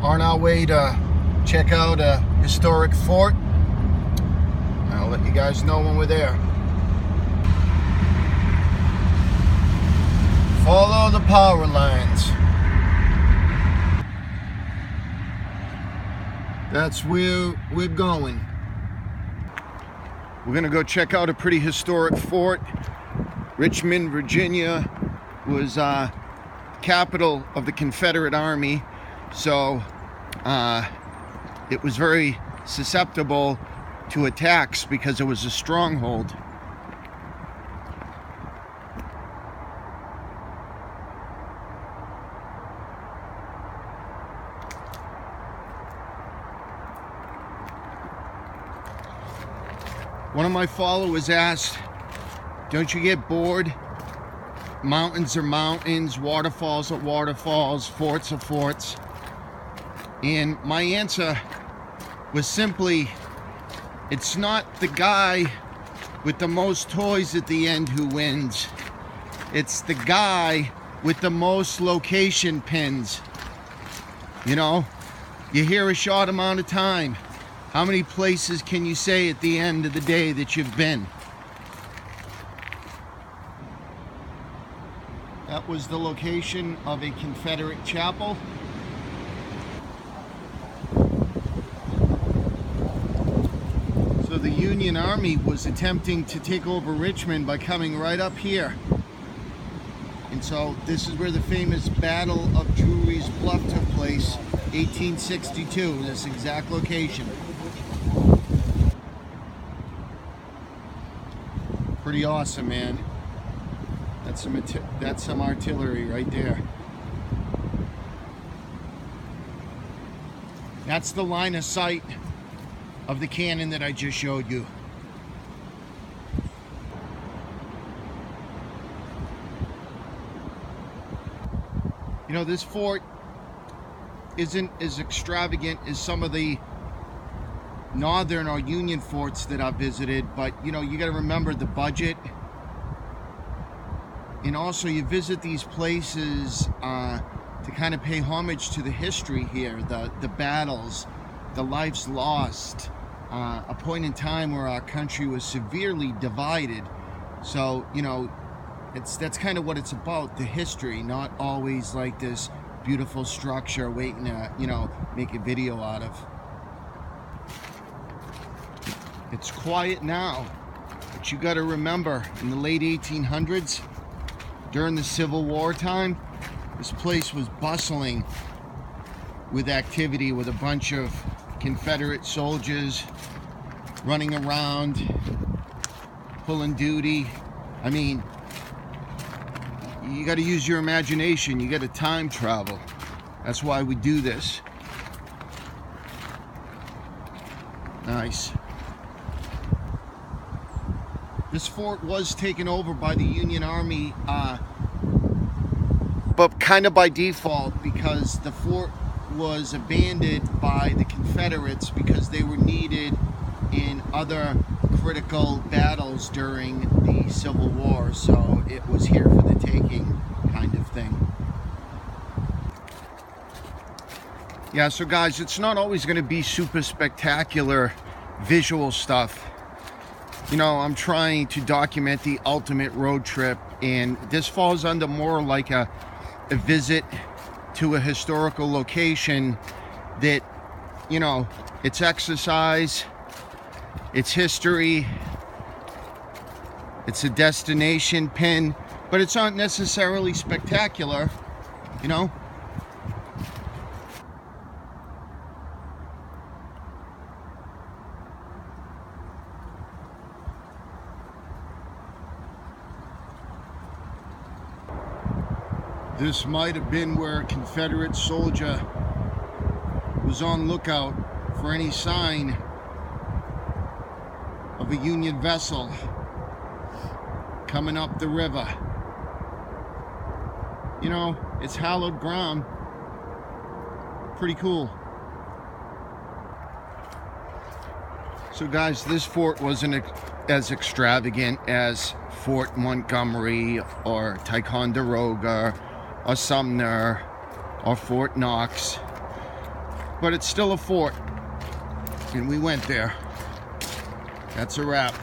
On our way to check out a historic fort. I'll let you guys know when we're there. Follow the power lines. That's where we're going. We're gonna go check out a pretty historic fort. Richmond, Virginia was capital of the Confederate Army, so it was very susceptible to attacks because it was a stronghold. One of my followers asked, don't you get bored? Mountains are mountains, waterfalls are waterfalls, forts are forts. And my answer was simply, it's not the guy with the most toys at the end who wins. It's the guy with the most location pins. You know, you hear a short amount of time. How many places can you say at the end of the day that you've been? That was the location of a Confederate chapel. So the Union Army was attempting to take over Richmond by coming right up here. And so this is where the famous Battle of Drewry's Bluff took place, 1862, this exact location. Pretty awesome, man. That's some artillery right there. That's the line of sight of the cannon that I just showed you. You know, this fort isn't as extravagant as some of the northern or Union forts that I've visited, but you know, you got to remember the budget. And also you visit these places to kind of pay homage to the history here, the battles, the lives lost, a point in time where our country was severely divided. So, you know, that's kind of what it's about, the history, not always like this beautiful structure waiting to, you know, make a video out of. It's quiet now, but you got to remember, in the late 1800s, during the Civil War time, this place was bustling with activity, with a bunch of Confederate soldiers running around, pulling duty. I mean, you got to use your imagination. You got to time travel. That's why we do this. Nice. This fort was taken over by the Union Army, but kind of by default, because the fort was abandoned by the Confederates because they were needed in other critical battles during the Civil War. So it was here for the taking, kind of thing. Yeah, so guys, it's not always going to be super spectacular visual stuff. You know, I'm trying to document the ultimate road trip, and this falls under more like a visit to a historical location that, you know, it's exercise, it's history, it's a destination pin, but it's not necessarily spectacular, you know. This might have been where a Confederate soldier was on lookout for any sign of a Union vessel coming up the river. You know, it's hallowed ground. Pretty cool. So guys, this fort wasn't as extravagant as Fort Montgomery or Ticonderoga or Sumner or Fort Knox. but it's still a fort. And we went there. That's a wrap.